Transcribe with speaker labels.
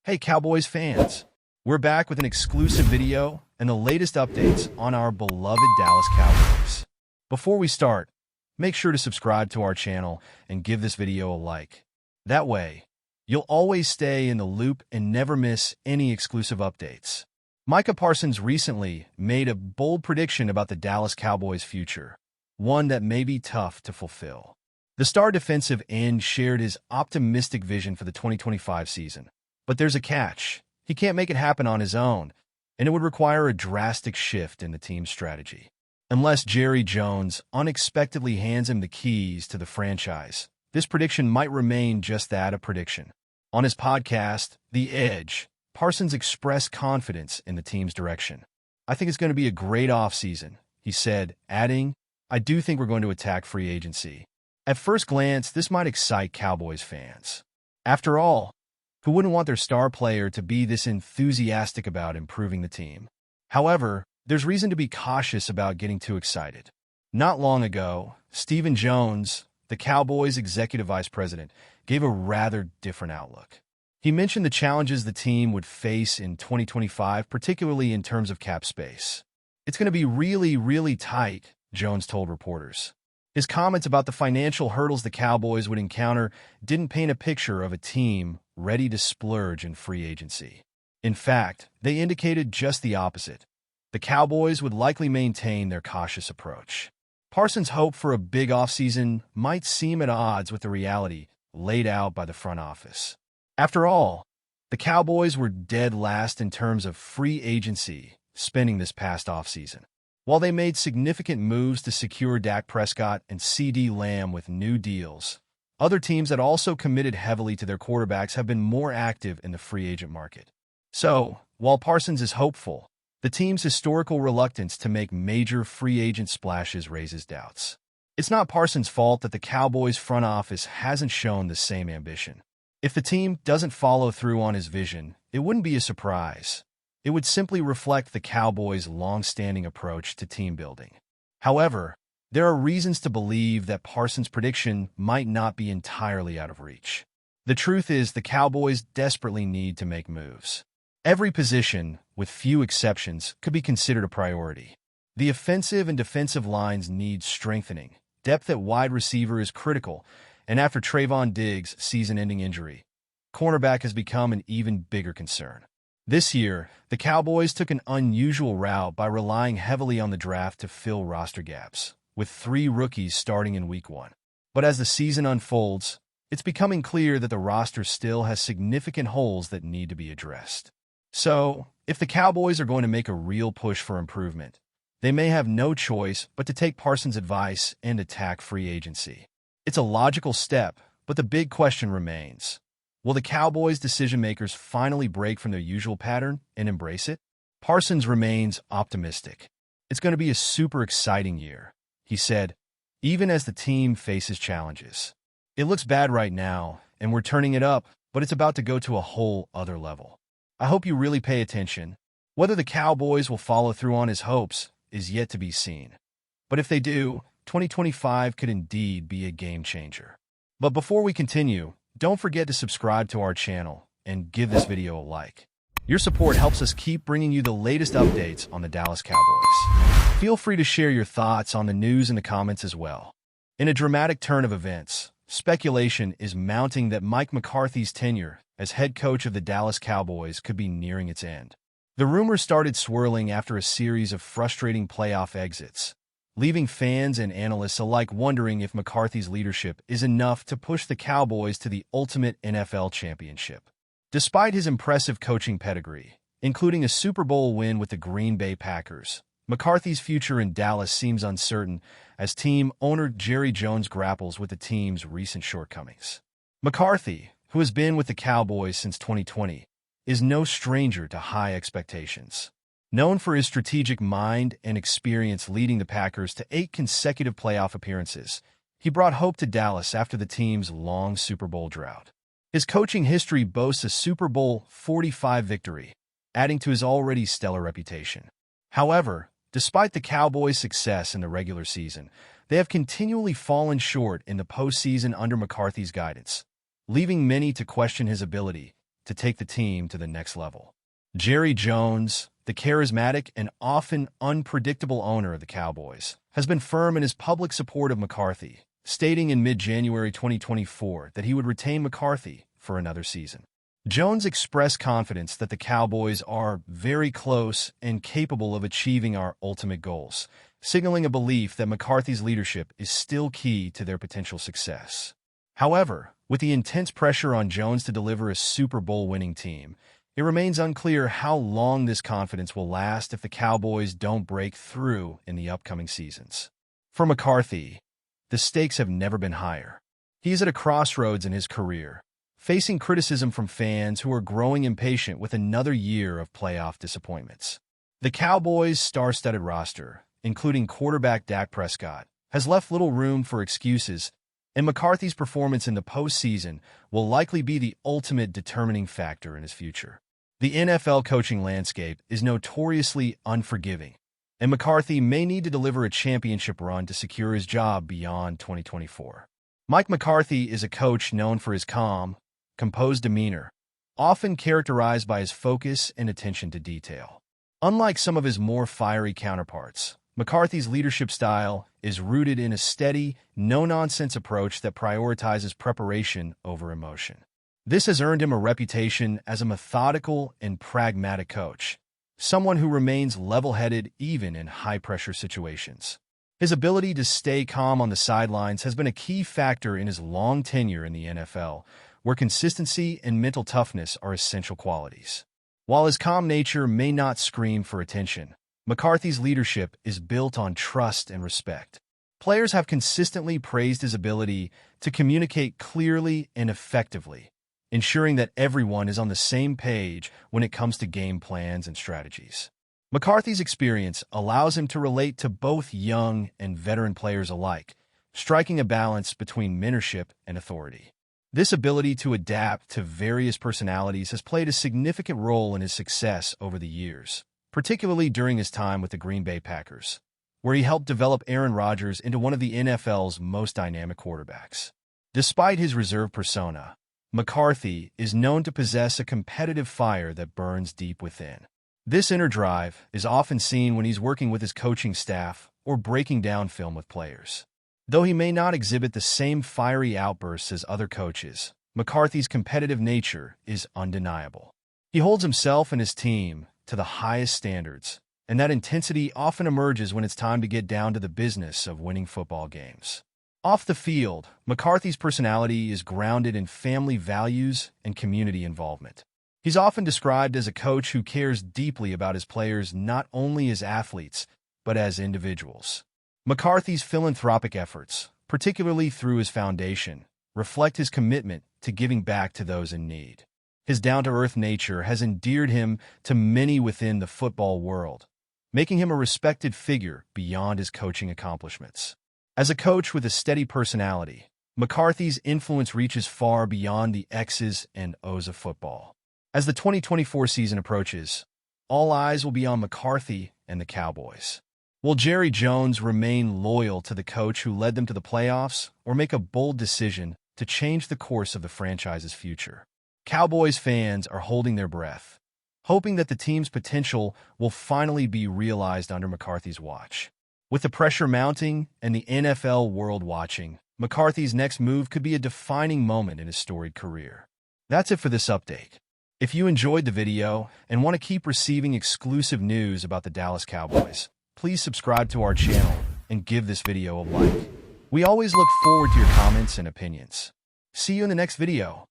Speaker 1: Hey Cowboys fans, we're back with an exclusive video and the latest updates on our beloved Dallas Cowboys. Before we start, make sure to subscribe to our channel and give this video a like. That way, you'll always stay in the loop and never miss any exclusive updates. Micah Parsons recently made a bold prediction about the Dallas Cowboys' future, one that may be tough to fulfill. The star defensive end shared his optimistic vision for the 2025 season. But there's a catch. He can't make it happen on his own, and it would require a drastic shift in the team's strategy. Unless Jerry Jones unexpectedly hands him the keys to the franchise, this prediction might remain just that, a prediction. On his podcast, The Edge, Parsons expressed confidence in the team's direction. "I think it's going to be a great offseason," he said, adding, "I do think we're going to attack free agency." At first glance, this might excite Cowboys fans. After all, who wouldn't want their star player to be this enthusiastic about improving the team? However, there's reason to be cautious about getting too excited. Not long ago, Stephen Jones, the Cowboys' executive vice president, gave a rather different outlook. He mentioned the challenges the team would face in 2025, particularly in terms of cap space. "It's going to be really tight," Jones told reporters. His comments about the financial hurdles the Cowboys would encounter didn't paint a picture of a team ready to splurge in free agency. In fact, they indicated just the opposite. The Cowboys would likely maintain their cautious approach. Parsons' hope for a big offseason might seem at odds with the reality laid out by the front office. After all, the Cowboys were dead last in terms of free agency spending this past offseason. While they made significant moves to secure Dak Prescott and CeeDee Lamb with new deals, other teams that also committed heavily to their quarterbacks have been more active in the free agent market. So, while Parsons is hopeful, the team's historical reluctance to make major free agent splashes raises doubts. It's not Parsons' fault that the Cowboys' front office hasn't shown the same ambition. If the team doesn't follow through on his vision, it wouldn't be a surprise. It would simply reflect the Cowboys' long-standing approach to team building. However, there are reasons to believe that Parsons' prediction might not be entirely out of reach. The truth is, the Cowboys desperately need to make moves. Every position, with few exceptions, could be considered a priority. The offensive and defensive lines need strengthening. Depth at wide receiver is critical, and after Trayvon Diggs' season-ending injury, cornerback has become an even bigger concern. This year, the Cowboys took an unusual route by relying heavily on the draft to fill roster gaps, with 3 rookies starting in Week 1. But as the season unfolds, it's becoming clear that the roster still has significant holes that need to be addressed. So, if the Cowboys are going to make a real push for improvement, they may have no choice but to take Parsons' advice and attack free agency. It's a logical step, but the big question remains: will the Cowboys' decision-makers finally break from their usual pattern and embrace it? Parsons remains optimistic. "It's going to be a super exciting year," he said, even as the team faces challenges. "It looks bad right now, and we're turning it up, but it's about to go to a whole other level. I hope you really pay attention. Whether the Cowboys will follow through on his hopes is yet to be seen. But if they do, 2025 could indeed be a game-changer." But before we continue, don't forget to subscribe to our channel and give this video a like. Your support helps us keep bringing you the latest updates on the Dallas Cowboys. Feel free to share your thoughts on the news in the comments as well. In a dramatic turn of events, speculation is mounting that Mike McCarthy's tenure as head coach of the Dallas Cowboys could be nearing its end. The rumors started swirling after a series of frustrating playoff exits, leaving fans and analysts alike wondering if McCarthy's leadership is enough to push the Cowboys to the ultimate NFL championship. Despite his impressive coaching pedigree, including a Super Bowl win with the Green Bay Packers, McCarthy's future in Dallas seems uncertain as team owner Jerry Jones grapples with the team's recent shortcomings. McCarthy, who has been with the Cowboys since 2020, is no stranger to high expectations. Known for his strategic mind and experience leading the Packers to 8 consecutive playoff appearances, he brought hope to Dallas after the team's long Super Bowl drought. His coaching history boasts a Super Bowl 45 victory, adding to his already stellar reputation. However, despite the Cowboys' success in the regular season, they have continually fallen short in the postseason under McCarthy's guidance, leaving many to question his ability to take the team to the next level. Jerry Jones, the charismatic and often unpredictable owner of the Cowboys, has been firm in his public support of McCarthy, stating in mid-January 2024 that he would retain McCarthy for another season. Jones expressed confidence that the Cowboys are very close and capable of achieving our ultimate goals, signaling a belief that McCarthy's leadership is still key to their potential success. However, with the intense pressure on Jones to deliver a Super Bowl-winning team, it remains unclear how long this confidence will last if the Cowboys don't break through in the upcoming seasons. For McCarthy, the stakes have never been higher. He is at a crossroads in his career, facing criticism from fans who are growing impatient with another year of playoff disappointments. The Cowboys' star-studded roster, including quarterback Dak Prescott, has left little room for excuses, and McCarthy's performance in the postseason will likely be the ultimate determining factor in his future. The NFL coaching landscape is notoriously unforgiving, and McCarthy may need to deliver a championship run to secure his job beyond 2024. Mike McCarthy is a coach known for his calm, composed demeanor, often characterized by his focus and attention to detail. Unlike some of his more fiery counterparts, McCarthy's leadership style is rooted in a steady, no-nonsense approach that prioritizes preparation over emotion. This has earned him a reputation as a methodical and pragmatic coach, someone who remains level-headed even in high-pressure situations. His ability to stay calm on the sidelines has been a key factor in his long tenure in the NFL, where consistency and mental toughness are essential qualities. While his calm nature may not scream for attention, McCarthy's leadership is built on trust and respect. Players have consistently praised his ability to communicate clearly and effectively, ensuring that everyone is on the same page when it comes to game plans and strategies. McCarthy's experience allows him to relate to both young and veteran players alike, striking a balance between mentorship and authority. This ability to adapt to various personalities has played a significant role in his success over the years, particularly during his time with the Green Bay Packers, where he helped develop Aaron Rodgers into one of the NFL's most dynamic quarterbacks. Despite his reserved persona, McCarthy is known to possess a competitive fire that burns deep within. This inner drive is often seen when he's working with his coaching staff or breaking down film with players. Though he may not exhibit the same fiery outbursts as other coaches, McCarthy's competitive nature is undeniable. He holds himself and his team to the highest standards, and that intensity often emerges when it's time to get down to the business of winning football games. Off the field, McCarthy's personality is grounded in family values and community involvement. He's often described as a coach who cares deeply about his players not only as athletes, but as individuals. McCarthy's philanthropic efforts, particularly through his foundation, reflect his commitment to giving back to those in need. His down-to-earth nature has endeared him to many within the football world, making him a respected figure beyond his coaching accomplishments. As a coach with a steady personality, McCarthy's influence reaches far beyond the X's and O's of football. As the 2024 season approaches, all eyes will be on McCarthy and the Cowboys. Will Jerry Jones remain loyal to the coach who led them to the playoffs, or make a bold decision to change the course of the franchise's future? Cowboys fans are holding their breath, hoping that the team's potential will finally be realized under McCarthy's watch. With the pressure mounting and the NFL world watching, McCarthy's next move could be a defining moment in his storied career. That's it for this update. If you enjoyed the video and want to keep receiving exclusive news about the Dallas Cowboys, please subscribe to our channel and give this video a like. We always look forward to your comments and opinions. See you in the next video.